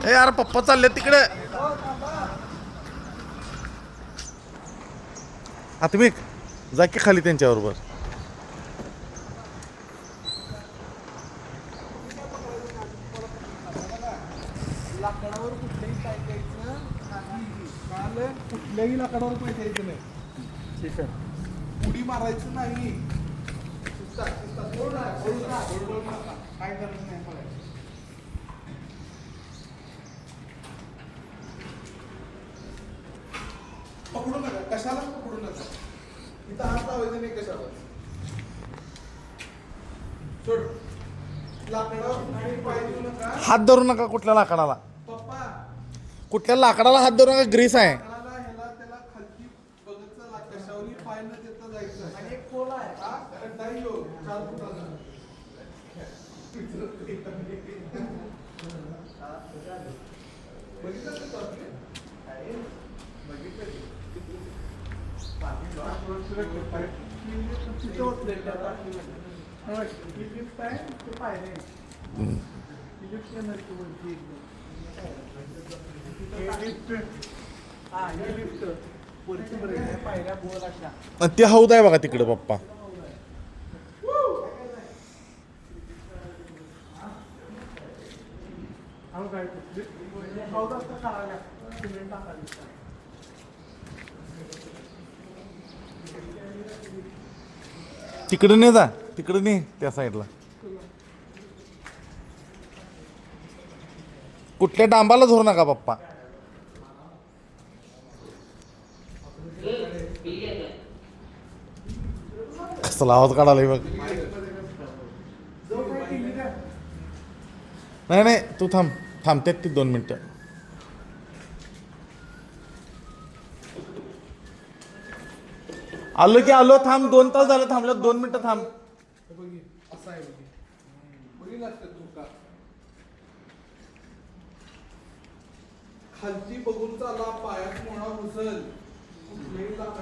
ए यार पप्पा चालले तिकडे. आत्मिक जा की खाली त्यांच्याबरोबर. लाकडावर कुठल्याही काय द्यायचं नाही. कळालं? कुठल्याही लाकडावर पाय द्यायचं नाही. उडी मारायचं नाही. काय करायचं नाही मला. पकडू नका, कशाला पकडू नका. इथं हात लावायचं नाही कशाला. सोड. लाकडावर आणि पाय देऊ नका. हात धरू नका कुठल्या लाकडाला. पप्पा कुठल्या लाकडाला हात धरू नका. ग्रीस आहे. लाकडाला ह्याला त्याला खालती बघत चला. कशावरही पाय न देता जायचं. आणि एक पोल आहे. हा खड्डा येऊ 4 फुटाचा. बघितलं का तुम्ही? बघितलं. ते हौद आहे बघा तिकडे पप्पा. तिकडे नाही जा. तिकडे नाही त्या साईडला. कुठल्या डांबाला धरू नका पप्पा. कसला आवाज काढालाय बघ. नाही नाही तू थांब. थांबतेत ती 2 मिनिटं. आलो की आलो. थांब 2 तास झालं थांबलं. 2 मिनिटं थांब. असं आहे बघितलं तुका. खालती बघून चाला. पायात मोळा घुसल. कुठल्याही लाकडावर